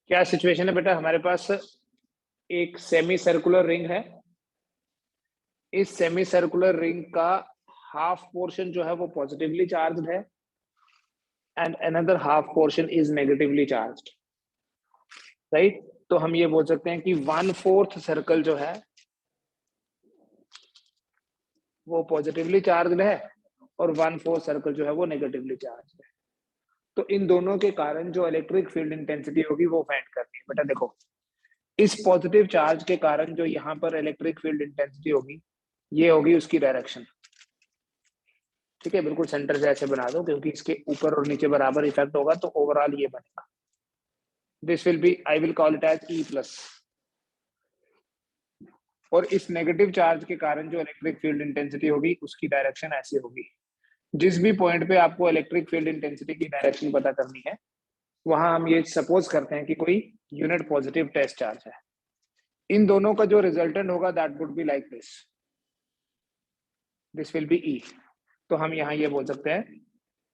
क्या सिचुएशन है बेटा, हमारे पास एक सेमी सर्कुलर रिंग है। इस सेमी सर्कुलर रिंग का हाफ पोर्शन जो है वो पॉजिटिवली चार्ज्ड है and another half portion is negatively charged, right. तो हम ये बोल सकते हैं कि 1/4 सर्कल जो है वो पॉजिटिवली चार्ज्ड है और 1/4 सर्कल जो है वो नेगेटिवली चार्ज्ड है। तो इन दोनों के कारण जो इलेक्ट्रिक फील्ड इंटेंसिटी होगी वो फाइंड करनी है। बेटा देखो, इस पॉजिटिव चार्ज के कारण जो यहाँ पर इलेक्ट्रिक फील्ड इंटेंसिटी होगी ये होगी उसकी डायरेक्शन। ठीक है, बिल्कुल सेंटर से ऐसे बना दो क्योंकि इसके ऊपर और नीचे बराबर इफेक्ट होगा तो ओवरऑल ये बनेगा। This will be, I will call it as E plus. और इस नेगेटिव चार्ज के कारण जो इलेक्ट्रिक फील्ड इंटेंसिटी होगी उसकी डायरेक्शन ऐसी होगी। जिस भी पॉइंट पे आपको इलेक्ट्रिक फील्ड इंटेंसिटी की डायरेक्शन पता करनी है वहां हम ये सपोज करते हैं कि कोई यूनिट पॉजिटिव टेस्ट चार्ज है। इन दोनों का जो रिजल्टेंट होगा that would be like this, this will be E. तो हम यहाँ ये बोल सकते हैं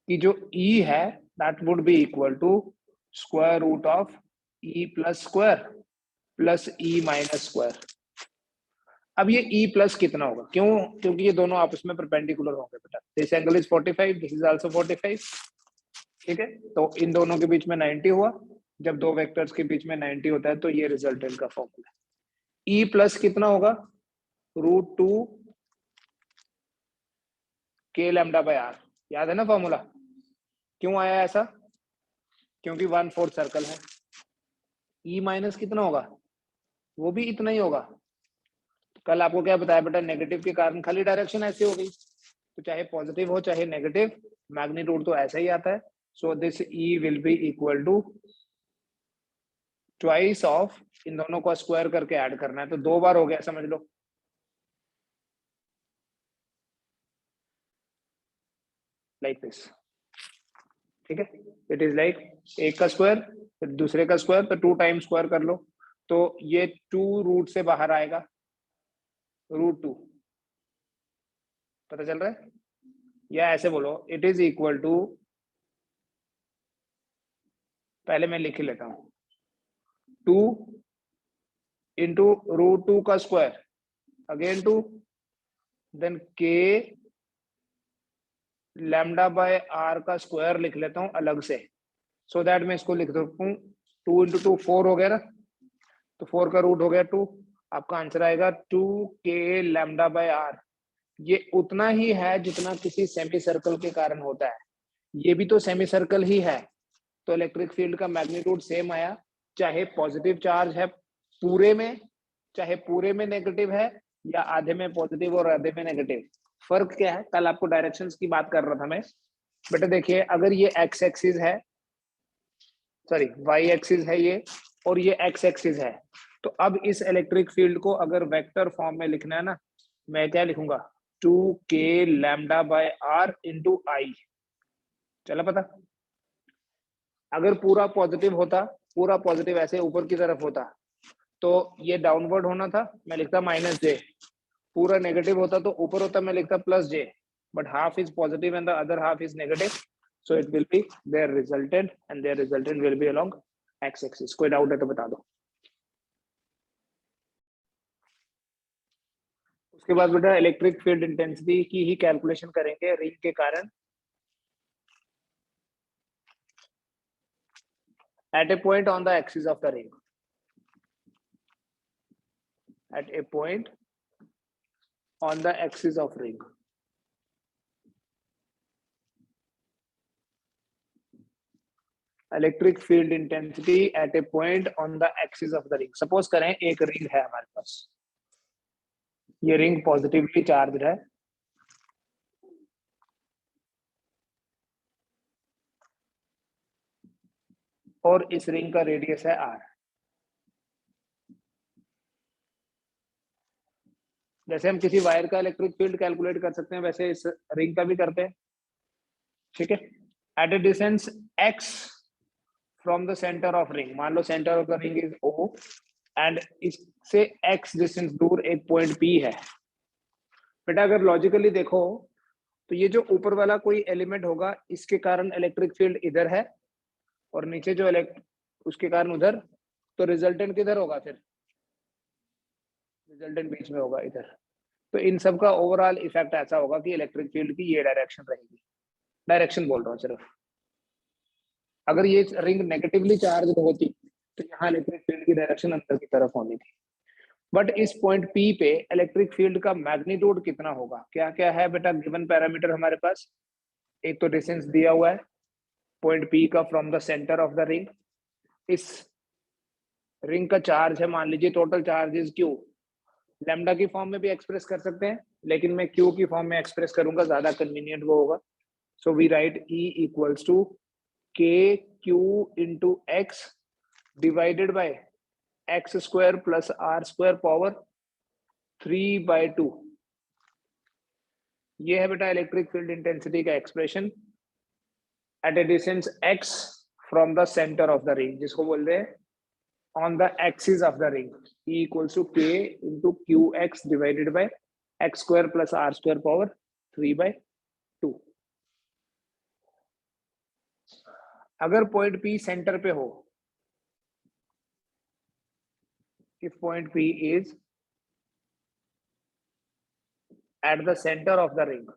कि जो E है that would be equal to square root of E plus square plus E minus square. अब ये E प्लस कितना होगा, क्यों? क्योंकि ये दोनों आपस में परपेंडिकुलर होंगे बेटा। This angle is 45, this is also 45। ठीक है, तो इन दोनों के बीच में 90 हुआ। जब दो वेक्टर्स के बीच में 90 होता है तो ये रिजल्टेंट का फॉर्मूला है। E प्लस कितना होगा, √2 k लैम्डा बाय r। याद है ना फॉर्मूला? क्यों आया ऐसा? क्योंकि 1/4 सर्कल है। E माइनस कितना होगा, वो भी इतना ही होगा। कल आपको क्या बताया बेटा, नेगेटिव के कारण खाली डायरेक्शन ऐसी हो गई, तो चाहे पॉजिटिव हो चाहे नेगेटिव मैग्नीट्यूड तो ऐसा ही आता है। So this E will be equal to twice of, इन दोनों को स्क्वायर करके ऐड करना है तो 2 बार हो गया समझ लो। लाइक दिस, ठीक है, इट इज लाइक एक का स्क्वायर फिर दूसरे का स्क्वायर तो 2 टाइम्स स्क्वायर कर लो तो ये 2 रूट से बाहर आएगा, √2। पता चल रहा है? या ऐसे बोलो, इट इज इक्वल टू, पहले मैं लिख ही लेता हूं, 2 इंटू √2 का square again 2 then k lambda by r का स्क्वायर लिख लेता हूं अलग से, सो दैट मैं इसको लिख सकता हूं 2 इंटू 2 4 हो गया ना, तो 4 का रूट हो गया 2। आपका आंसर आएगा 2k लैम्डा बाय r। ये उतना ही है जितना किसी सेमी सर्कल के कारण होता है। ये भी तो सेमी सर्कल ही है, तो इलेक्ट्रिक फील्ड का मैग्नीट्यूड सेम आया, चाहे पॉजिटिव चार्ज है पूरे में, चाहे पूरे में नेगेटिव है या आधे में पॉजिटिव और आधे में नेगेटिव। फर्क क्या है, कल आपको डायरेक्शंस की बात कर रहा था मैं। बेटा देखिए, अगर ये एक्स एक्सिस है, सॉरी वाई एक्सिस है ये, और ये एक्स एक्सिस है, तो अब इस इलेक्ट्रिक फील्ड को अगर वेक्टर फॉर्म में लिखना है ना, मैं क्या लिखूंगा, 2k lambda by r into I. चला पता? अगर पूरा पॉजिटिव होता, पूरा पॉजिटिव ऐसे ऊपर की तरफ होता तो ये डाउनवर्ड होना था, मैं लिखता -j। पूरा नेगेटिव होता तो ऊपर होता, मैं लिखता +j। But half is positive and the other half is negative, so it will be there resultant and there resultant will be along X axis. कोई डाउट है तो बता दो। उसके बाद बेटा इलेक्ट्रिक फील्ड इंटेंसिटी की ही कैलकुलेशन करेंगे रिंग के कारण। at a point on the axis of the ring, at a point on the axis of ring, electric field intensity at a point on the axis of the ring। Suppose करें एक ring है हमारे पास, ये ring positively charge है, और इस ring का radius है r। जैसे हम किसी वायर का इलेक्ट्रिक फील्ड कैलकुलेट कर सकते हैं वैसे इस रिंग का भी करते हैं। ठीक है, at a distance x from the centre of ring, मान लो centre of the ring is O and इससे x डिस्टेंस दूर एक पॉइंट P है। बेटा अगर लॉजिकली देखो तो ये जो ऊपर वाला कोई एलिमेंट होगा इसके कारण इलेक्ट्रिक फील्ड इधर है और नीचे जो उसके कारण उधर तो रिजल्टेंट किधर होगा फिर, रिजल्टेंट बीच में होगा इधर। तो इन सब का ओवरऑल इफेक्ट ऐसा होगा कि इलेक्ट्रिक फील्ड की ये डायरेक्शन रहेगी, डायरेक्शन बोल रहा हूँ सिर्फ। अगर ये रिंग नेगेटिवली चार्ज होती तो यहाँ इलेक्ट्रिक फील्ड की डायरेक्शन अंदर की तरफ होनी थी। बट इस पॉइंट P पे इलेक्ट्रिक फील्ड का मैग्नीट्यूड कितना होगा, क्या क्या है बेटा गिवन पैरामीटर हमारे पास। एक तो डिस्टेंस दिया हुआ है पॉइंट P का from the centre of the ring. इस रिंग का चार्ज है, मान लीजिए total charge is Q। Lambda की फॉर्म में भी एक्सप्रेस कर सकते हैं, लेकिन मैं Q की फॉर्म में एक्सप्रेस करूंगा, ज्यादा कन्वीनियंट वो होगा। So we write E equals to KQ into X divided by X square plus R square power 3/2। ये है बेटा इलेक्ट्रिक फील्ड इंटेंसिटी का expression at a distance x from the centre of the ring, जिसको बोल रहे हैं on the axis of the ring। E equals to K into QX divided by x square plus R square power 3/2। अगर point P centre पे हो, if point P is at the center of the ring,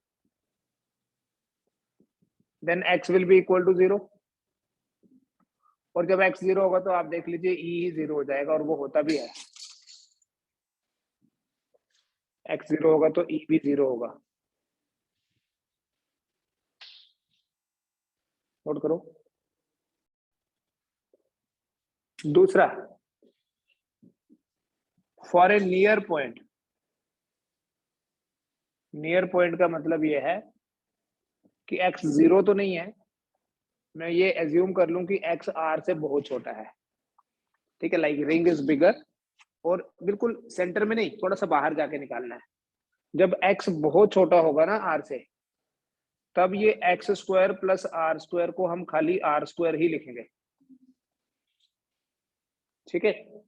then x will be equal to 0। और जब x 0 होगा तो आप देख लीजिए E ही 0 हो जाएगा, और वो होता भी है। x 0 होगा तो E भी 0 होगा। नोट करो। दूसरा, for a near point, near point का मतलब ये है कि x 0 तो नहीं है, मैं ये एज्यूम कर लूं कि x r से बहुत छोटा है, ठीक है। लाइक रिंग इज बिगर, और बिल्कुल सेंटर में नहीं, थोड़ा सा बाहर जाके निकालना है। जब x बहुत छोटा होगा ना r से, तब ये x square plus R square को हम खाली r स्क्वायर ही लिखेंगे, ठीक है।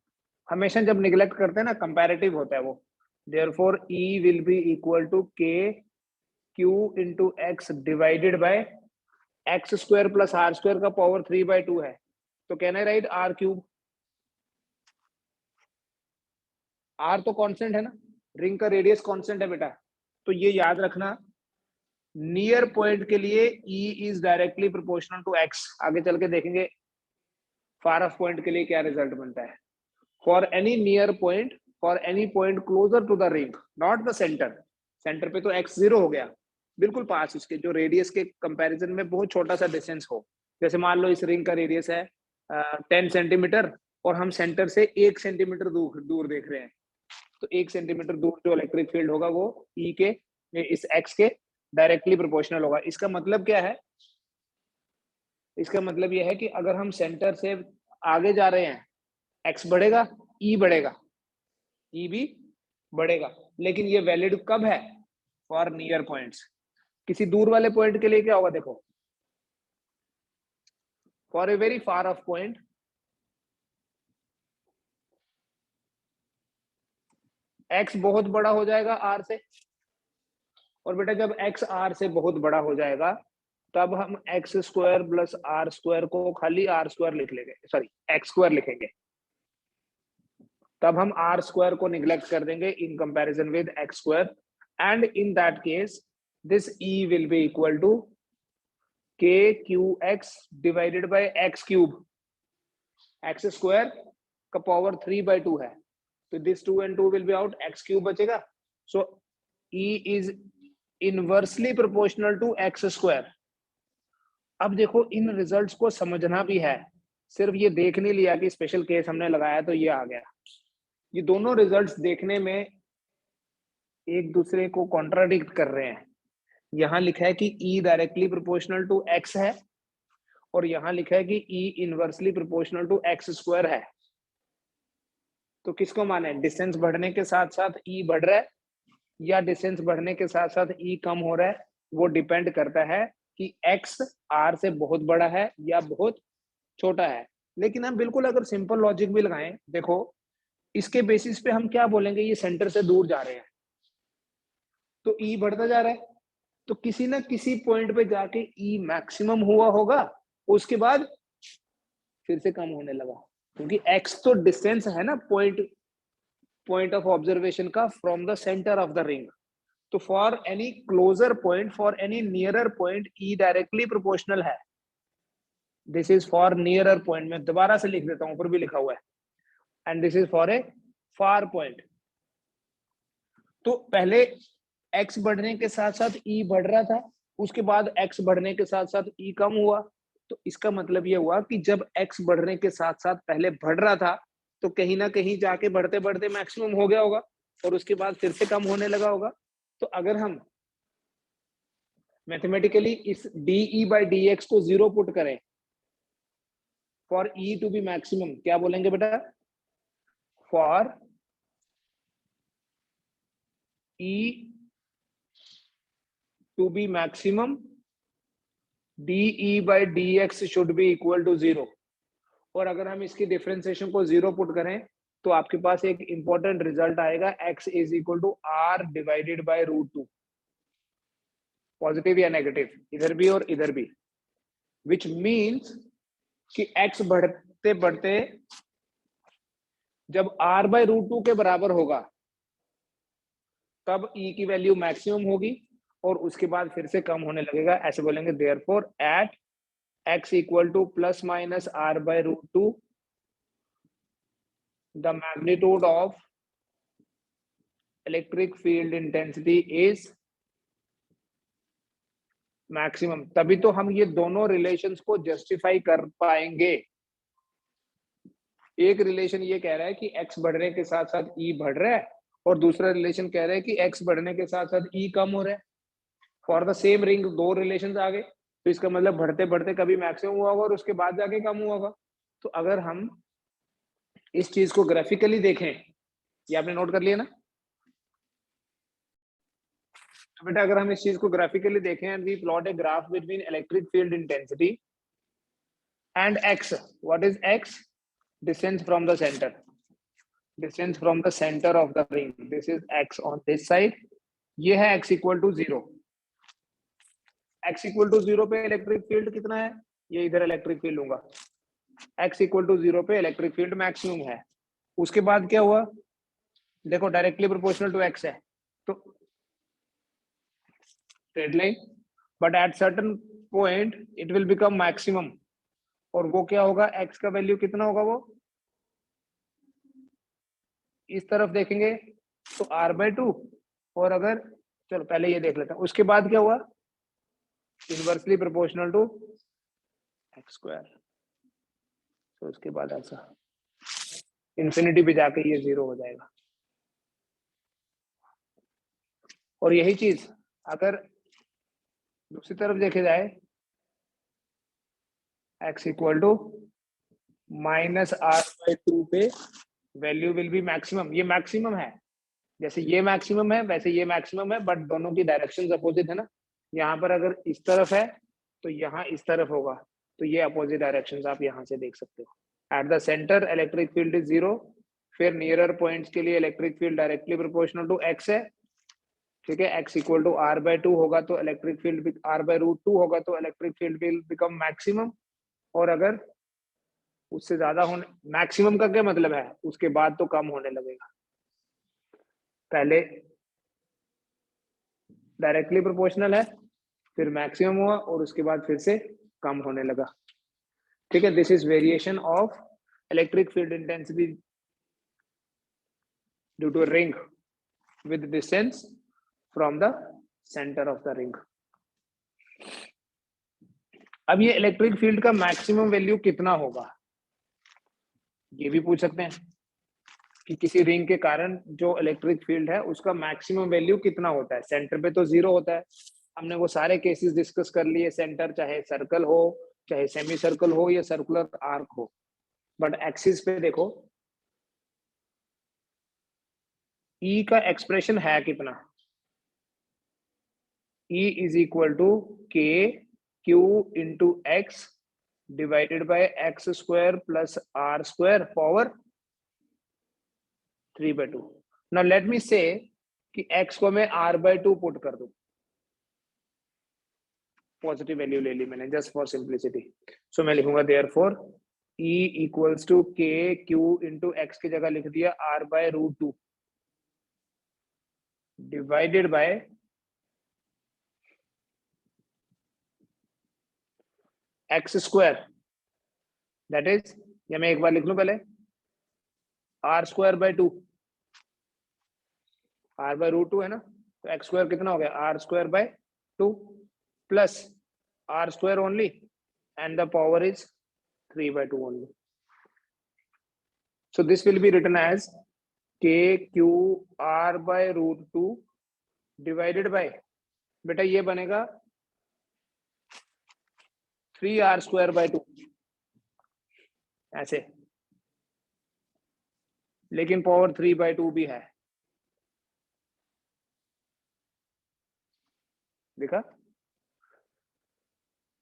हमेशा जब निगलेक्ट करते हैं ना, कंपैरेटिव होता है वो। Therefore E will be equal to KQ into X divided by X square plus R square का पावर 3/2 है, तो कहना है राइट R क्यूब। R तो कांस्टेंट है ना, रिंग का रेडियस कांस्टेंट है बेटा, तो ये याद रखना। नियर पॉइंट के लिए E is directly proportional to x। आगे चल के देखेंगे फार ऑफ पॉइंट के लिए क्या रिजल्ट बनता है। For any near point, for any point closer to the ring, not the centre. Centre पे तो x 0 हो गया, बिल्कुल पास उसके, जो रेडियस के कंपैरिजन में बहुत छोटा सा डिस्टेंस हो। जैसे मान लो इस रिंग का रेडियस है 10 सेंटीमीटर, और हम सेंटर से 1 सेंटीमीटर दूर देख रहे हैं, तो 1 सेंटीमीटर दूर जो इलेक्ट्रिक फील्ड होगा वो E के, इस x के डायरेक्टली प्रोपोर्शनल होगा। इसका मतलब क्या है, इसका मतलब यह है कि अगर हम सेंटर से आगे जा रहे हैं, x बढ़ेगा, E बढ़ेगा, E भी बढ़ेगा। लेकिन ये वैलिड कब है, फॉर नियर पॉइंट्स। किसी दूर वाले पॉइंट के लिए क्या होगा, देखो, for a very far of point, x बहुत बड़ा हो जाएगा r से, और बेटा जब x r से बहुत बड़ा हो जाएगा, तब हम X square plus R square को खाली आर स्क्वायर लिख लेंगे, सॉरी एक्स स्क्वायर लिखेंगे। तब हम आर स्क्वायर को निग्लेक्ट कर देंगे in comparison with X square, and in that case this E will be equal to KQX divided by X cube. X square का पावर 3/2 है, तो this 2 and 2 will be out, X cube बचेगा। So E is inversely proportional to X square. अब देखो, इन results को समझना भी है, सिर्फ ये देख नहीं लिया कि स्पेशल केस हमने लगाया तो ये आ गया। ये दोनों रिजल्ट्स देखने में एक दूसरे को कॉन्ट्राडिक्ट कर रहे हैं। यहां लिखा है कि E directly proportional to x है, और यहां लिखा है कि E inversely proportional to X square है। तो किसको माने, डिस्टेंस बढ़ने के साथ साथ E बढ़ रहा है, या डिस्टेंस बढ़ने के साथ साथ E कम हो रहा है। वो डिपेंड करता है कि x r से बहुत बड़ा है या बहुत छोटा है। लेकिन हम बिल्कुल अगर सिंपल लॉजिक भी लगाएं, देखो इसके बेसिस पे हम क्या बोलेंगे, ये सेंटर से दूर जा रहे हैं तो E बढ़ता जा रहा है, तो किसी ना किसी पॉइंट पे जाके E मैक्सिमम हुआ होगा, उसके बाद फिर से कम होने लगा। क्योंकि x तो डिस्टेंस है ना पॉइंट ऑफ ऑब्जर्वेशन का from the centre of the ring. तो for any closer point, for any nearer point, E directly proportional है। This is for nearer point, मैं दोबारा से लिख देता हूं, ऊपर भी लिखा हुआ है, and this is for a far point. तो पहले x बढ़ने के साथ साथ e बढ़ रहा था, उसके बाद x बढ़ने के साथ साथ e कम हुआ। तो इसका मतलब ये हुआ कि जब x बढ़ने के साथ साथ पहले बढ़ रहा था, तो कहीं ना कहीं जाके बढ़ते बढ़ते मैक्सिमम हो गया होगा, और उसके बाद फिर से कम होने लगा होगा। तो अगर हम मैथमेटिकली इस de by dx को 0 पुट करें for e to be maximum, क्या बोलेंगे बेटा? For e to be maximum, de by dx should be equal to 0। और अगर हम इसकी डिफरेंशिएशन को 0 पुट करें तो आपके पास एक इंपॉर्टेंट रिजल्ट आएगा, x is equal to r divided by √2, positive या नेगेटिव, इधर भी और इधर भी, विच मीन्स कि x बढ़ते बढ़ते जब r बाय √2 के बराबर होगा तब e की वैल्यू मैक्सिमम होगी, और उसके बाद फिर से कम होने लगेगा। ऐसे बोलेंगे therefore at x equal to plus minus r by √2 the magnitude of electric field intensity is maximum। तभी तो हम ये दोनों रिलेशंस को जस्टिफाई कर पाएंगे। एक रिलेशन ये कह रहा है कि x बढ़ने के साथ साथ e बढ़ रहा है, और दूसरा रिलेशन कह रहा है कि x बढ़ने के साथ साथ e कम हो रहा है। फॉर द सेम रिंग दो रिलेशंस आ गए, तो इसका मतलब बढ़ते बढ़ते कभी मैक्सिमम हुआ होगा और उसके बाद जाके कम हुआ होगा। तो अगर हम इस चीज को ग्राफिकली देखें, ये आपने नोट कर लिया ना? तो बेटा अगर हम इस चीज को ग्राफिकली देखें, and we plot a graph between electric field intensity and x, what is x? Distance from the centre, distance from the centre of the ring, this is x on this side, ये है x equal to 0। x equal to 0 पे electric field कितना है? ये इधर electric field लूंगा, x equal to 0 पे electric field maximum है। उसके बाद क्या हुआ? देखो डायरेक्टली प्रोपोर्शनल टू x है, तो straight line, but at certain point it will become maximum. और वो क्या होगा? x का वैल्यू कितना होगा? वो इस तरफ देखेंगे तो r/2, और अगर चलो पहले ये देख लेते हैं, उसके बाद क्या हुआ? Inversely proportional to x²। तो उसके बाद ऐसा इंफिनिटी पे जाके ये 0 हो जाएगा। और यही चीज अगर दूसरी तरफ देखे जाए, x इक्वल टू -r/2 पे वैल्यू विल बी मैक्सिमम। ये मैक्सिमम है, जैसे ये मैक्सिमम है वैसे ये मैक्सिमम है, बट दोनों की डायरेक्शंस अपोजिट है ना। यहाँ पर अगर इस तरफ है तो यहाँ इस तरफ होगा, तो ये अपोजिट डायरेक्शंस आप यहाँ से देख सकते हो। At the centre electric field is 0, फिर नियरर पॉइंट्स के लिए electric field directly proportional to x है, ठीक है। x इक्वल टू r/2 होगा तो इलेक्ट्रिक फील्ड r/√2 होगा तो electric field will become maximum. और अगर उससे ज्यादा होने, मैक्सिमम का क्या मतलब है? उसके बाद तो कम होने लगेगा। पहले डायरेक्टली प्रोपोर्शनल है, फिर मैक्सिमम हुआ, और उसके बाद फिर से कम होने लगा, ठीक है। This is variation of electric field intensity due to ring with distance from the centre of the ring. अब ये इलेक्ट्रिक फील्ड का मैक्सिमम वैल्यू कितना होगा, ये भी पूछ सकते हैं कि किसी रिंग के कारण जो इलेक्ट्रिक फील्ड है उसका मैक्सिमम वैल्यू कितना होता है। सेंटर पे तो 0 होता है, हमने वो सारे केसेस डिस्कस कर लिए, सेंटर चाहे सर्कल हो, चाहे सेमी सर्कल हो, या सर्कुलर आर्क हो। बट एक्सिस पे देखो E का एक्सप्रेशन है कितना? E is equal to k q into x divided by x² plus r² power 3/2। Now let me say कि x को मैं r/2 पुट कर दूं, पॉजिटिव वैल्यू ले ली मैंने जस्ट फॉर सिंप्लिसिटी। सो मैं लिखूंगा देयरफॉर E इक्वल्स टू के क्यू इंटू एक्स की जगह लिख दिया r/√2 divided by X square, that is, या मैं एक बार लिख लूं पहले, r²/2, r/√2 है ना, तो एक्स स्क्वायर कितना हो गया, r²/2 plus r² only and the power is 3/2 only. So this will be written as KQR/√2 divided by, बेटा ये बनेगा 3r²/2 ऐसे, लेकिन पावर 3/2 भी है, देखा.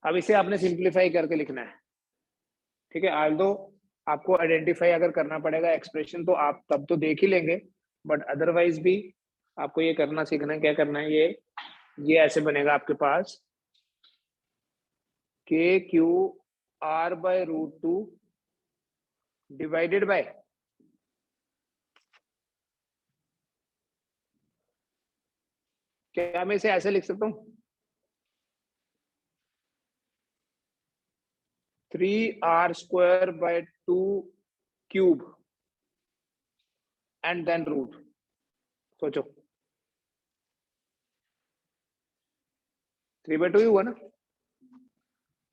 अब इसे आपने सिंप्लीफाई करके लिखना है, ठीक है. आल्दो आपको आइडेंटिफाई अगर करना पड़ेगा एक्सप्रेशन तो आप तब तो देख ही लेंगे, बट अदरवाइज भी आपको ये करना सीखना है. क्या करना है, ये ऐसे बनेगा आपके पास KQR/√2 डिवाइडेड बाय, क्या मैं इसे ऐसे लिख सकता हूँ, 3r²/2 cube and then root. सोचो 3/2 ही हुआ ना,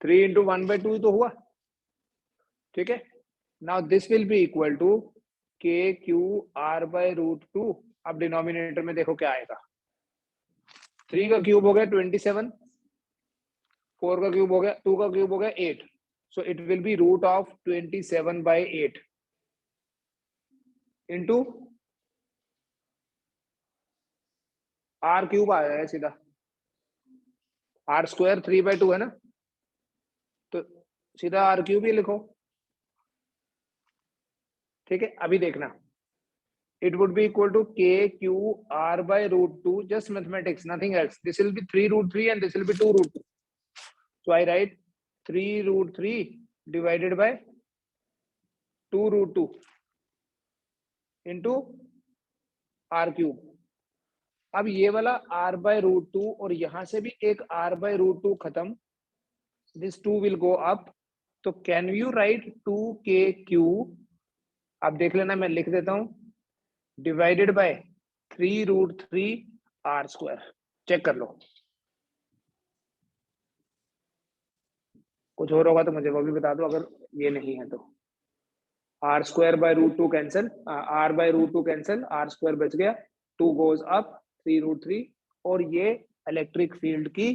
3 इंटू 1/2 तो हुआ, ठीक है. Now this will be equal to KQR/√2. अब डिनोमिनेटर में देखो क्या आएगा, 3 का क्यूब हो गया 27, 4 का क्यूब हो गया, 2 का क्यूब हो गया 8, so it will be root of 27/8 into r cube आया है सीधा, r² 3/2 है ना, तो सीधा r क्यूब ही लिखो, ठीक है. अभी देखना, it would be equal to KQR/√2, just mathematics, nothing else. This will be 3√3 and this will be 2√2. So I write 3√3 divided by 2√2 into r cube. अब ये वाला r/√2 और यहां से भी एक r/√2 खत्म, this 2 will go up. तो can you write 2KQ, आप देख लेना, मैं लिख देता हूं, डिवाइडेड बाय 3√3 r². चेक कर लो, कुछ और होगा तो मुझे वो भी बता दो, अगर ये नहीं है तो. r²/√2 cancel, r/√2 cancel, r² बच गया, 2 गोज अप, 3√3, और ये इलेक्ट्रिक फील्ड की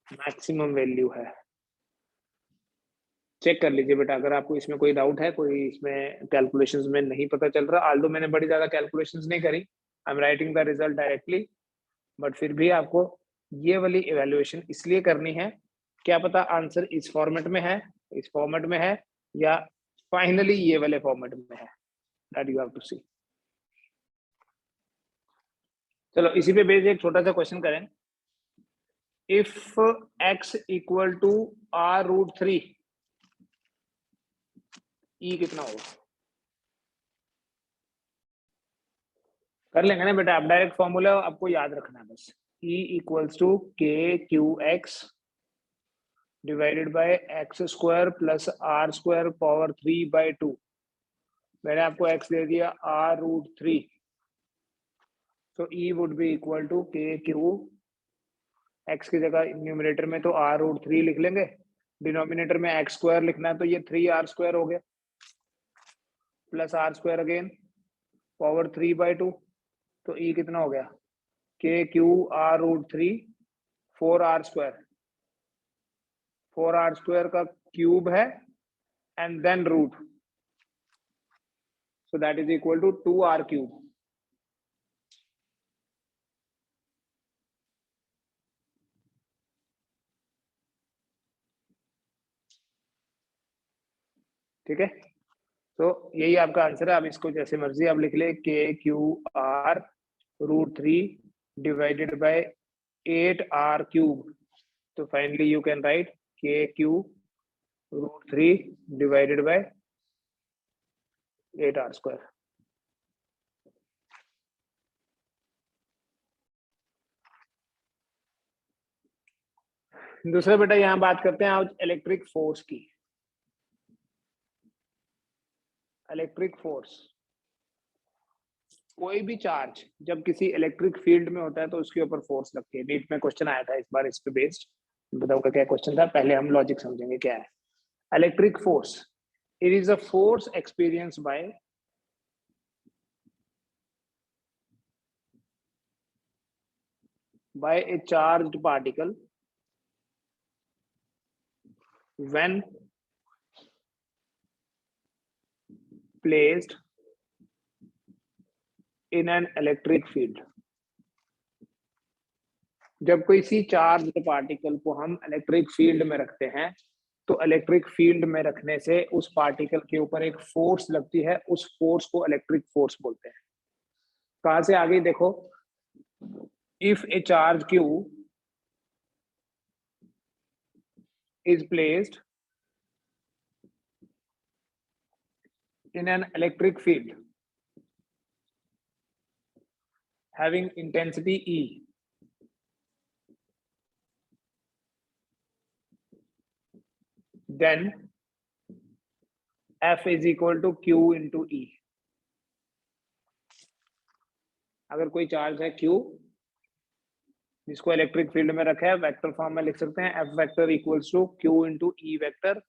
मैक्सिमम वैल्यू है. चेक कर लीजिए बेटा, अगर आपको इसमें कोई डाउट है, कोई इसमें कैलकुलेशंस में नहीं पता चल रहा, आल्दो मैंने बड़ी ज्यादा कैलकुलेशंस नहीं करी, I am writing the result directly, but फिर भी आपको ये वाली इवैल्यूएशन इसलिए करनी है, क्या पता आंसर इस फॉर्मेट में है, इस फॉर्मेट में है, या फाइनली ये वाले फॉर्मेट में है, that you have to see. चलो इसी पे बेस्ड एक छोटा सा क्वेश्चन करें. If x equal to r√3, E कितना होगा, कर लेंगे ना बेटा, आप डायरेक्ट फॉर्मूला आपको याद रखना है बस. E equals to KQX divided by x² plus r² power 3/2. मैंने आपको x दे दिया r√3, तो E would be equal to KQ, x की जगह न्यूमरेटर में तो r√3 लिख लेंगे, डिनोमिनेटर में x² लिखना है, तो ये 3r² हो गया, प्लस r² अगेन पावर 3/2, तो E कितना हो गया, KQR√3 4r², 4r² का क्यूब है and then root, so that is equal to 2r³. ठीक है, तो यही आपका आंसर है. आप इसको जैसे मर्जी आप लिख ले, KQR√3 डिवाइडेड बाय 8r³ तो finally you can write KQ√3 divided by 8r²। दूसरा बेटा यहाँ बात करते हैं आज इलेक्ट्रिक फोर्स की। इलेक्ट्रिक फोर्स, कोई भी चार्ज जब किसी इलेक्ट्रिक फील्ड में होता है तो उसके ऊपर फोर्स लगती है। नीट में क्वेश्चन आया था इस बार इस पे बेस्ड, बताऊंगा क्या क्वेश्चन था। पहले हम लॉजिक समझेंगे क्या है electric force. It is a force experience by a charged particle when placed in an electric field। जब किसी चार्ज पार्टिकल को हम इलेक्ट्रिक फील्ड में रखते हैं तो इलेक्ट्रिक फील्ड में रखने से उस पार्टिकल के ऊपर एक फोर्स लगती है, उस फोर्स को इलेक्ट्रिक फोर्स बोलते हैं। कहां से आगे देखो, if A charge Q is placed in an electric field having intensity E, then F is equal to Q into E। अगर कोई चार्ज है Q जिसको इलेक्ट्रिक फील्ड में रखा है, वेक्टर फॉर्म में लिख सकते हैं F vector equals to Q into E vector.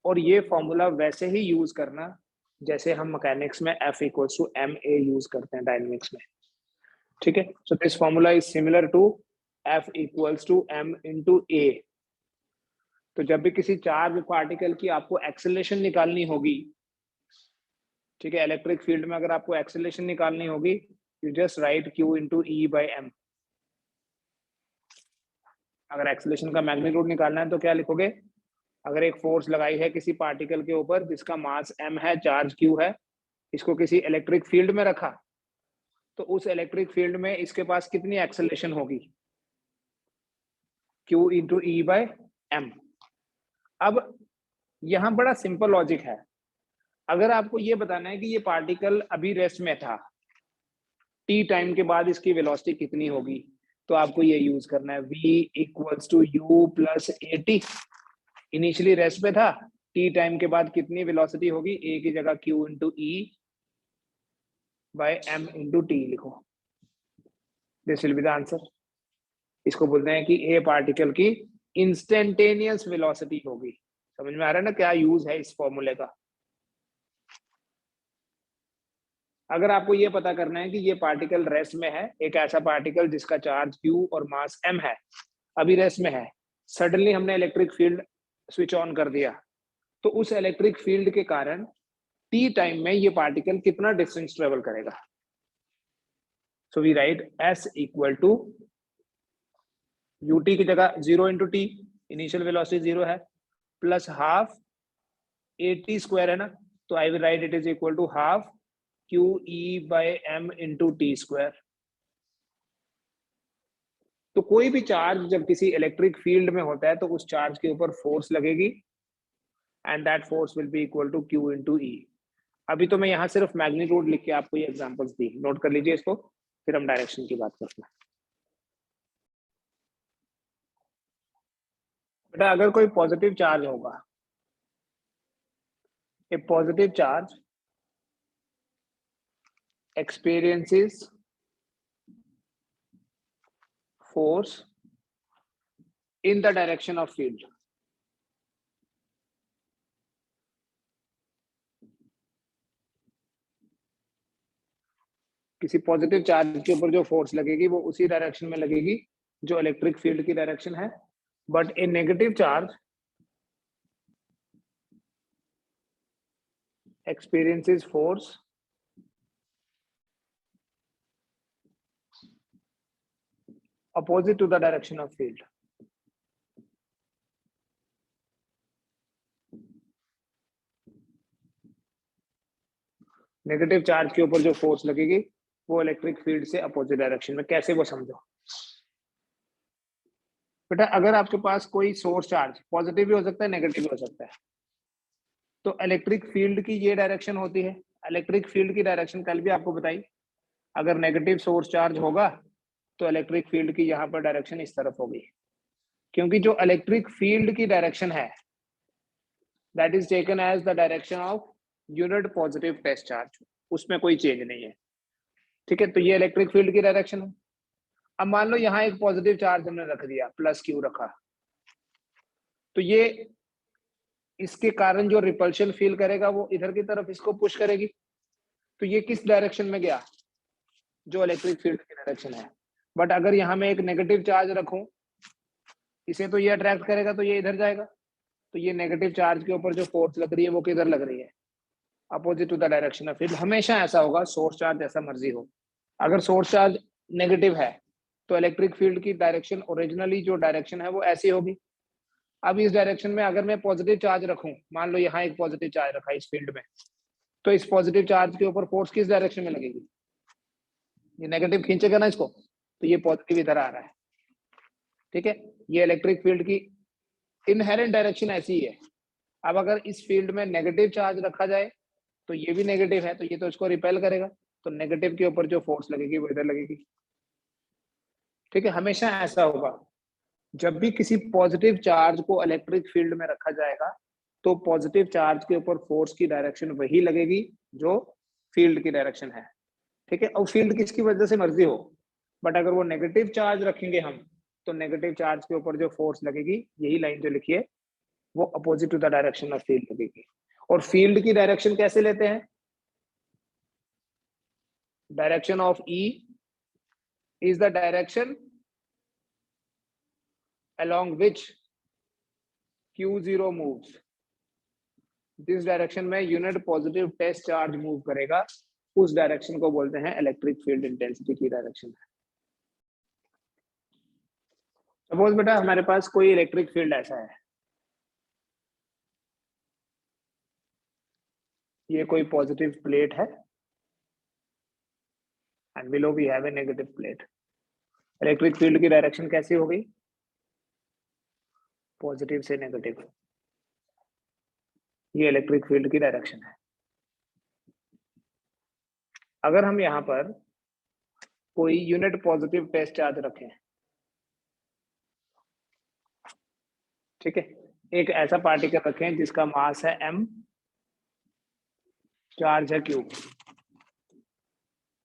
और ये फॉर्मूला वैसे ही यूज करना जैसे हम मैकेनिक्स में F equals to ma use करते हैं डायनेमिक्स में। ठीक है, so this formula is similar to F equals to m into a। तो जब भी किसी चार्ज पार्टिकल की आपको एक्सेलरेशन निकालनी होगी, ठीक है, इलेक्ट्रिक फील्ड में अगर आपको एक्सेलरेशन निकालनी होगी, you just right Q into E by m। अगर एक्सेलरेशन का मैग्नीट्यूड निकालना है तो क्या लिखोगे, अगर एक फोर्स लगाई है किसी पार्टिकल के ऊपर जिसका मास m है, चार्ज Q है, इसको किसी इलेक्ट्रिक फील्ड में रखा, तो उस इलेक्ट्रिक फील्ड में इसके पास कितनी एक्सेलरेशन होगी, Q into E by m। अब यहां बड़ा सिंपल लॉजिक है। अगर आपको ये बताना है कि ये पार्टिकल अभी रेस्ट में था, t टाइम के बाद इसकी वेलोसिटी कितनी होगी, तो आपको ये यूज करना है v equals to u plus at। Initially rest पे था, t टाइम के बाद कितनी वेलोसिटी होगी, a की जगह q into e by m into t लिखो, this will be the answer. इसको बोलते हैं कि a पार्टिकल की इंस्टेंटेनियस वेलोसिटी होगी। समझ में आ रहा है ना क्या यूज है इस फॉर्मूले का। अगर आपको ये पता करना है कि ये पार्टिकल रेस्ट में है, एक ऐसा पार्टिकल जिसका चार्ज Q और मास m है, अभी रेस्ट में है, सडनली हमने इलेक्ट्रिक फील्ड स्विच ऑन कर दिया, तो उस इलेक्ट्रिक फील्ड के कारण t टाइम में ये पार्टिकल कितना डिस्टेंस ट्रेवल करेगा। So we write s equal to ut की जगह 0 इंटू टी, इनिशियल वेलोसिटी 0 है, प्लस हाफ at स्क्वायर है ना, तो I will write it is equal to half QE by m into T square. तो कोई भी चार्ज जब किसी इलेक्ट्रिक फील्ड में होता है तो उस चार्ज के ऊपर फोर्स लगेगी and that force will be equal to Q into E। अभी तो मैं यहाँ सिर्फ मैग्नीट्यूड लिख के आपको ये एग्जांपल्स दी, नोट कर लीजिए इसको, फिर हम डायरेक्शन की बात करते हैं। बेटा अगर कोई पॉजिटिव चार्ज होगा, a positive charge experiences force in the direction of field। किसी पॉजिटिव चार्ज के ऊपर जो फोर्स लगेगी वो उसी डायरेक्शन में लगेगी जो इलेक्ट्रिक फील्ड की डायरेक्शन है, but A negative charge experiences force opposite to the direction of field। Negative charge के ऊपर जो फोर्स लगेगी वो इलेक्ट्रिक फील्ड से अपोजिट डायरेक्शन में। कैसे, वो समझो। बेटा अगर आपके पास कोई सोर्स चार्ज पॉजिटिव भी हो सकता है, नेगेटिव भी हो सकता है, तो इलेक्ट्रिक फील्ड की ये डायरेक्शन होती है। इलेक्ट्रिक फील्ड की डायरेक्शन कल भी आपको बताई, अगर नेगेटिव सोर्स चार्ज होगा तो इलेक्ट्रिक फील्ड की यहाँ पर डायरेक्शन इस तरफ होगी, क्योंकि जो इलेक्ट्रिक फील्ड की डायरेक्शन है that is taken as the direction of unit positive test charge, उसमें कोई चेंज नहीं है। ठीक है, तो ये इलेक्ट्रिक फील्ड की डायरेक्शन है। अब मान लो यहाँ एक पॉजिटिव चार्ज हमने रख दिया, प्लस क्यू रखा, तो ये इसके कारण जो रिपल्शन फील करेगा वो इधर की तरफ इसको पुश करेगी, तो ये किस डायरेक्शन में गया, जो इलेक्ट्रिक फील्ड की डायरेक्शन है। बट अगर यहाँ मैं एक नेगेटिव चार्ज रखूं, इसे तो ये अट्रैक्ट करेगा, तो ये इधर जाएगा, तो ये नेगेटिव चार्ज के ऊपर जो फोर्स लग रही है वो किधर लग रही है, opposite to the direction of field. हमेशा ऐसा होगा, सोर्स चार्ज जैसा मर्जी हो, अगर सोर्स चार्ज नेगेटिव है तो इलेक्ट्रिक फील्ड की डायरेक्शन ओरिजिनली जो डायरेक्शन है वो ऐसी होगी। अब इस डायरेक्शन में अगर मैं पॉजिटिव चार्ज रखूं, मान लो यहाँ एक पॉजिटिव चार्ज रखा इस फील्ड में, तो इस पॉजिटिव चार्ज के ऊपर फोर्स किस डायरेक्शन में लगेगी, ये नेगेटिव खींचेगा ना इसको, तो ये पॉजिटिव इधर आ रहा है। ठीक है, ये इलेक्ट्रिक फील्ड की इनहेरेंट डायरेक्शन ऐसी ही है। अब अगर इस फील्ड में नेगेटिव चार्ज रखा जाए तो ये भी नेगेटिव है, तो ये तो इसको रिपेल करेगा, तो नेगेटिव के ऊपर जो फोर्स लगेगी वो इधर लगेगी। ठीक है, हमेशा ऐसा होगा, जब भी किसी पॉजिटिव चार्ज को इलेक्ट्रिक फील्ड में रखा जाएगा तो पॉजिटिव चार्ज के ऊपर फोर्स की डायरेक्शन वही लगेगी जो फील्ड की डायरेक्शन है। ठीक है, और फील्ड किसकी वजह से मर्जी हो, बट अगर वो नेगेटिव चार्ज रखेंगे हम, तो नेगेटिव चार्ज के ऊपर जो फोर्स लगेगी, यही लाइन जो लिखी है, वो opposite to the direction of field लगेगी। और फील्ड की डायरेक्शन कैसे लेते हैं, direction of E is the direction along which Q0 moves, जिस डायरेक्शन में unit positive test charge move करेगा उस डायरेक्शन को बोलते हैं इलेक्ट्रिक फील्ड इंटेंसिटी की डायरेक्शन। सपोज बेटा हमारे पास कोई इलेक्ट्रिक फील्ड ऐसा है, ये कोई पॉजिटिव प्लेट है and below we have a negative plate. Electric field की डायरेक्शन कैसी हो गई, पॉजिटिव से नेगेटिव, ये इलेक्ट्रिक फील्ड की डायरेक्शन है। अगर हम यहाँ पर कोई यूनिट पॉजिटिव टेस्ट चार्ज रखें, ठीक है, एक ऐसा पार्टिकल रखें जिसका मास है m, चार्ज है q,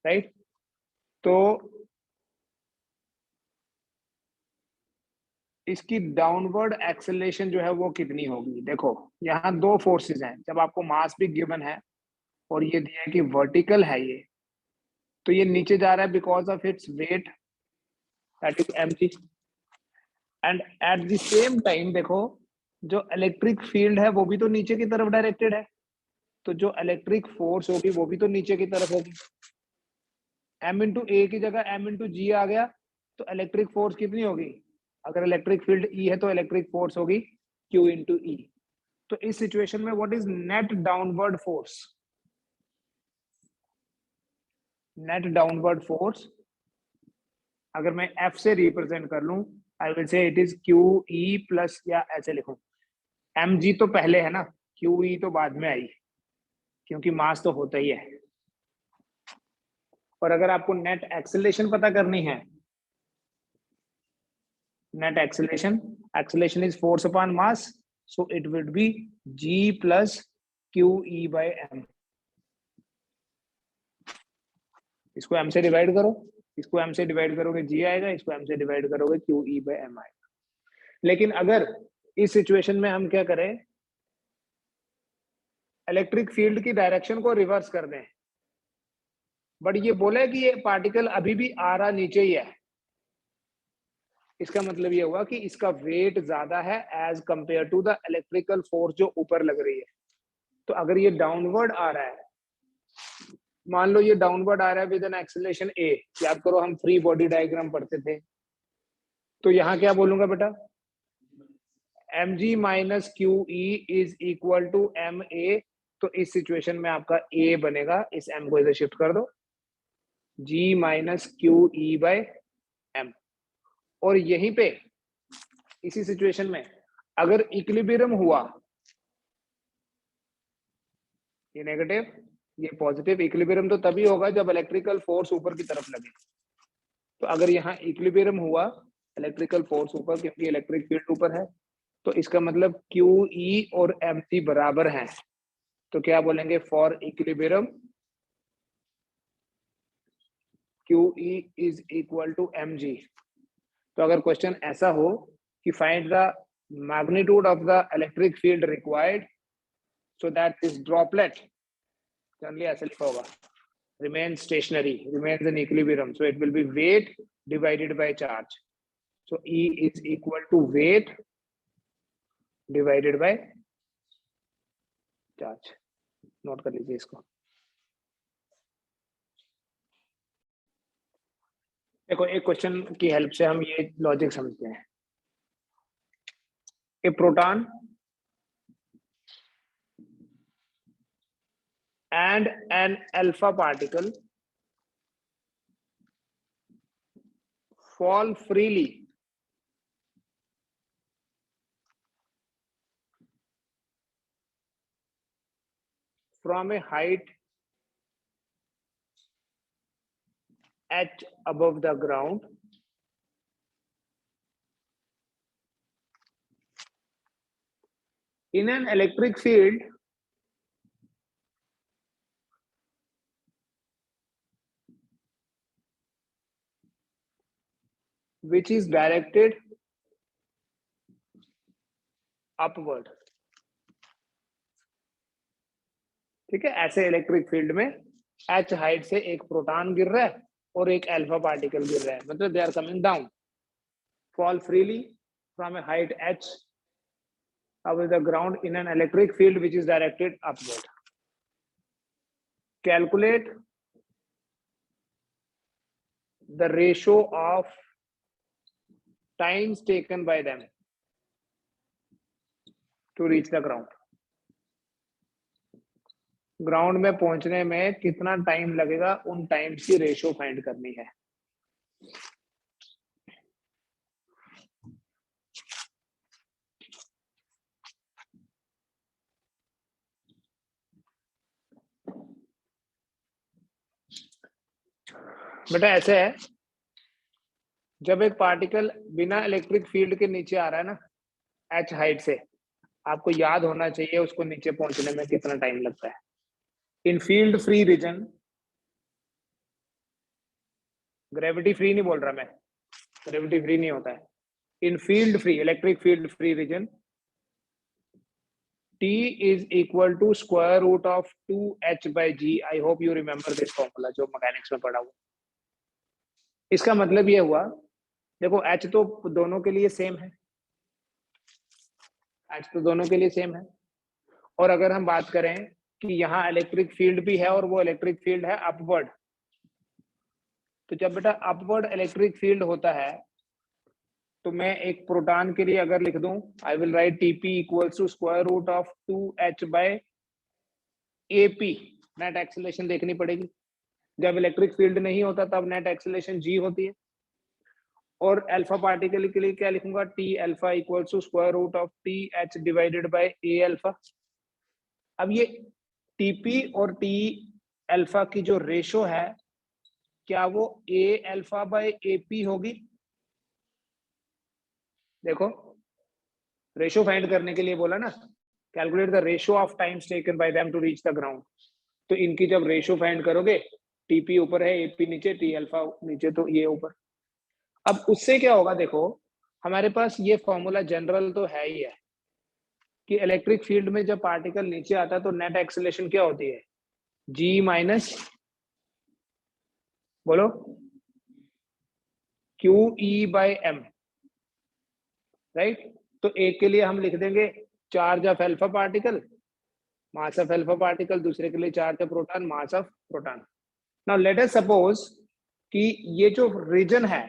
राइट, तो इसकी डाउनवर्ड एक्सेलरेशन जो है वो कितनी होगी। देखो यहाँ दो फोर्सेस हैं, जब आपको मास भी गिवन है और ये दिया है कि वर्टिकल है ये, तो ये नीचे जा रहा है because of its weight that is mg, and at the same time देखो जो इलेक्ट्रिक फील्ड है वो भी तो नीचे की तरफ डायरेक्टेड है, तो जो इलेक्ट्रिक फोर्स होगी वो भी तो नीचे की तरफ होगी। m इंटू ए की जगह m इंटू जी आ गया, तो इलेक्ट्रिक फोर्स कितनी होगी, अगर इलेक्ट्रिक फील्ड E है तो इलेक्ट्रिक फोर्स होगी Q इंटू ई। तो इस सिचुएशन में what is net downward force, net downward force अगर मैं F से रिप्रेजेंट कर लूं, I will say it is QE plus, या ऐसे लिखूं mg तो पहले है ना, QE तो बाद में आई, क्योंकि मास तो होता ही है। और अगर आपको नेट एक्सेलरेशन पता करनी है, net acceleration is force upon mass, so it would be g plus qe by m। इसको m से डिवाइड करो, इसको m से डिवाइड करोगे g आएगा, इसको m से डिवाइड करोगे qe by m आएगा। लेकिन अगर इस सिचुएशन में हम क्या करें, इलेक्ट्रिक फील्ड की डायरेक्शन को रिवर्स कर दें, बट ये बोले कि ये पार्टिकल अभी भी आ रहा नीचे ही है, इसका मतलब ये हुआ कि इसका वेट ज्यादा है as compare to the electrical force जो ऊपर लग रही है। तो अगर ये डाउनवर्ड आ रहा है, मान लो ये डाउनवर्ड आ रहा है विद एन एक्सेलरेशन a, याद करो हम फ्री बॉडी डायग्राम पढ़ते थे, तो यहाँ क्या बोलूंगा बेटा, mg minus QE is equal to ma, तो इस सिचुएशन में आपका a बनेगा, इस m को इधर शिफ्ट कर दो, g minus QE by m। और यहीं पे इसी सिचुएशन में अगर इक्विलिब्रियम हुआ, ये नेगेटिव ये पॉजिटिव, इक्विलिब्रियम तो तभी होगा जब इलेक्ट्रिकल फोर्स ऊपर की तरफ लगे। तो अगर यहाँ इक्विलिब्रियम हुआ, इलेक्ट्रिकल फोर्स ऊपर, क्योंकि इलेक्ट्रिक फील्ड ऊपर है, तो इसका मतलब QE और MC बराबर हैं। तो क्या बोलेंगे, for equilibrium QE is equal to mg। तो अगर क्वेश्चन ऐसा हो कि find the magnitude of the electric field required so that this droplet, generally ऐसे लिखा होगा, remains stationary, remains in equilibrium, so it will be weight divided by charge, so E is equal to weight divided by charge। Note कर लीजिए इसको। देखो एक question की help से हम ये लॉजिक समझते हैं। ए proton and an alpha particle fall freely from a height h above the ground in an electric field which is directed upward। ठीक है, ऐसे इलेक्ट्रिक फील्ड में h हाइट से एक प्रोटॉन गिर रहा है और एक अल्फा पार्टिकल गिर रहा है, मतलब they are coming down, fall freely from a height h above the ground in an electric field which is directed upward। Calculate the ratio of times taken by them to reach the ground। Ground में पहुंचने में कितना time लगेगा, उन times की ratio find करनी है। बेटा ऐसे है, जब एक पार्टिकल बिना इलेक्ट्रिक फील्ड के नीचे आ रहा है ना h हाइट से, आपको याद होना चाहिए उसको नीचे पहुंचने में कितना टाइम लगता है। In field free region, gravity free नहीं बोल रहा मैं, ग्रेविटी फ्री नहीं होता है, in field free, electric field free region T is equal to square root of 2h by g। I hope you remember this formula जो mechanics में पढ़ा हुआ। इसका मतलब ये हुआ, देखो h तो दोनों के लिए सेम है, h तो दोनों के लिए सेम है, और अगर हम बात करें कि यहाँ इलेक्ट्रिक फील्ड भी है और वो इलेक्ट्रिक फील्ड है अपवर्ड, तो जब बेटा अपवर्ड इलेक्ट्रिक फील्ड होता है तो मैं एक प्रोटॉन के लिए अगर लिख दूं, I will write TP equals to square root of 2h by AP। Net acceleration देखनी पड़ेगी, जब इलेक्ट्रिक फील्ड नहीं होता तब नेट एक्सेलरेशन g होती है। और अल्फा पार्टिकल के लिए क्या लिखूंगा, T alpha equals to square root of TH divided by A alpha. अब ये TP और T अल्फा की जो रेशो है, क्या वो A अल्फा बाय AP होगी? देखो रेशो फाइंड करने के लिए बोला ना, calculate the ratio of times taken by them to reach the ground. तो इनकी जब रेशो फाइंड करोगे, TP ऊपर है, AP नीचे, T अल्फा नीचे, तो ये ऊपर। अब उससे क्या होगा, देखो हमारे पास ये फॉर्मूला जनरल तो है ही है कि इलेक्ट्रिक फील्ड में जब पार्टिकल नीचे आता है तो नेट एक्सेलरेशन क्या होती है, G माइनस, बोलो, QE बाय M, राइट। तो एक के लिए हम लिख देंगे charge of alpha particle, mass of alpha particle, दूसरे के लिए charge of proton, mass of proton. Now let us suppose कि ये जो रीजन है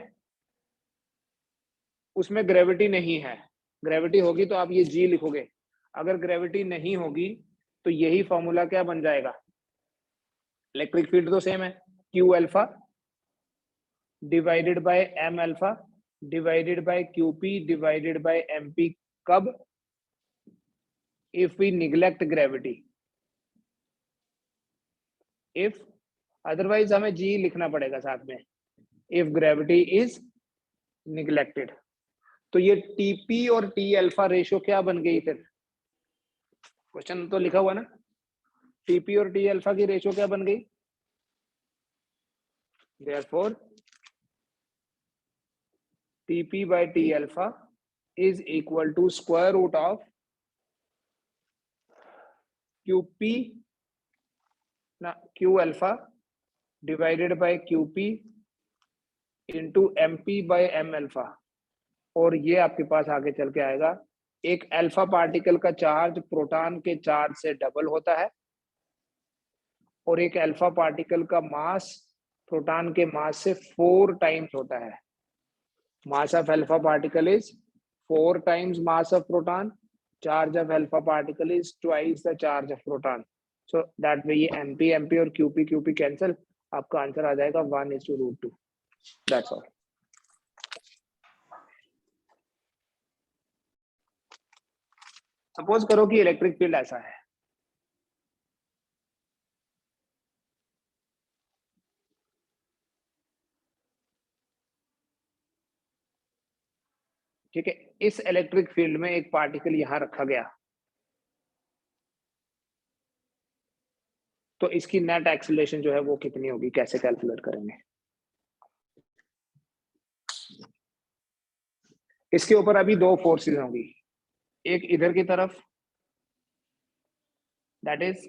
उसमें ग्रेविटी नहीं है, ग्रेविटी होगी तो आप ये G लिखोगे, अगर ग्रेविटी नहीं होगी तो यही फॉर्मूला क्या बन जाएगा, इलेक्ट्रिक फील्ड तो सेम है, Q alpha divided by M alpha divided by QP divided by MP कब? If we neglect gravity, if, otherwise हमें जी लिखना पड़ेगा साथ में, इफ ग्रेविटी इज निग्लेक्टेड। तो ये टीपी और टी अल्फा रेशियो क्या बन गई फिर? क्वेश्चन तो लिखा हुआ ना, टीपी और टी अल्फा की रेशियो क्या बन गई? Therefore, TP by T alpha is equal to square root of QP ना Q alpha divided by QP into MP by M alpha। और ये आपके पास आगे चल के आएगा, एक अल्फा पार्टिकल का चार्ज प्रोटॉन के चार्ज से डबल होता है और एक अल्फा पार्टिकल का मास प्रोटॉन के मास से 4 टाइम्स होता है। Mass of alpha particle is 4 times mass of proton. Charge of alpha particle is twice the charge of proton. So that way ये MP MP और QP QP cancel, आपका answer आ जाएगा 1:√2। That's all. Suppose करो कि electric field ऐसा है, ठीक है। इस इलेक्ट्रिक फील्ड में एक पार्टिकल यहां रखा गया, तो इसकी नेट एक्सीलरेशन जो है वो कितनी होगी, कैसे कैलकुलेट करेंगे? इसके ऊपर अभी दो फोर्सेस होंगी, एक इधर की तरफ दैट इज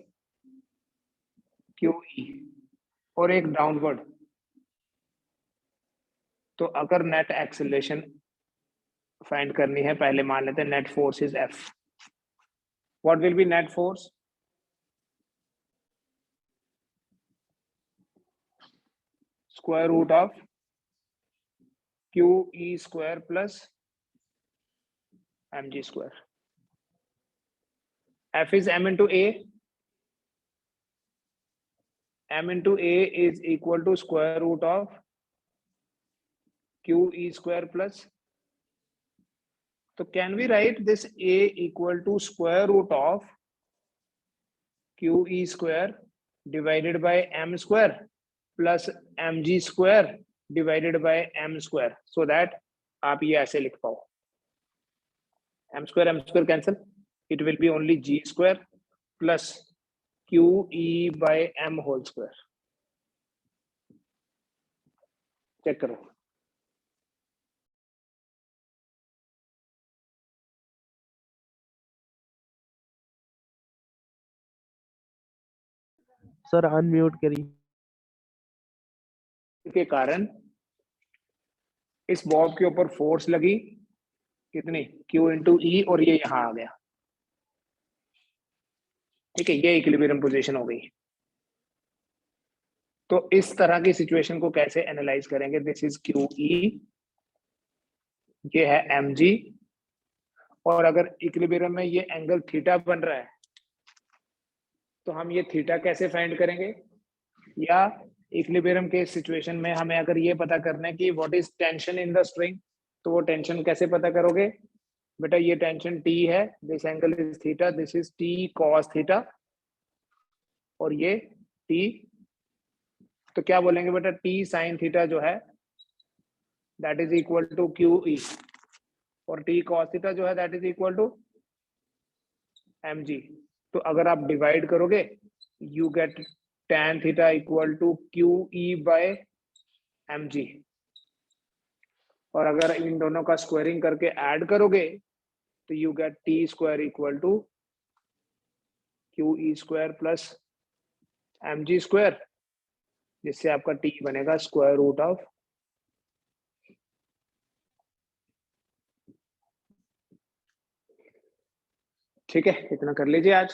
QE और एक डाउनवर्ड। तो अगर नेट एक्सीलरेशन फाइंड करनी है, पहले मान लेते हैं net force is F। What will be net force? Square root of QE square plus mg square. F is m into A, m into A is equal to square root of QE square plus, so can we write this A equal to square root of QE square divided by m square plus mg square divided by m square, so that आप ये ऐसे लिख पाओ, m square cancel, it will be only g square plus QE by m whole square। Check करो। Sir unmute करिए। के कारण इस बॉब के ऊपर फोर्स लगी कितनी, Q इंटू ई, और ये यहां आ गया, ठीक है, ये इक्विलिब्रियम पोजीशन हो गई। तो इस तरह की सिचुएशन को कैसे एनालाइज करेंगे? दिस इज QE, ये है mg, और अगर इक्विलिब्रियम में ये एंगल थीटा बन रहा है तो हम ये थीटा कैसे फाइंड करेंगे? या इक्विलिब्रियम के सिचुएशन में हमें अगर ये पता करना है कि what is tension in the string, तो वो टेंशन कैसे पता करोगे? बेटा ये टेंशन T है, this angle is theta, this is T cos theta, और ये T, तो क्या बोलेंगे बेटा? T sin थीटा जो है that is equal to QE, और T cos थीटा जो है that is equal to mg। तो अगर आप डिवाइड करोगे you get tan theta equal to QE by mg, और अगर इन दोनों का स्क्वायरिंग करके ऐड करोगे तो you get T square equal to QE square plus mg square, जिससे आपका T बनेगा स्क्वायर रूट ऑफ, ठीक है, इतना कर लीजिए आज।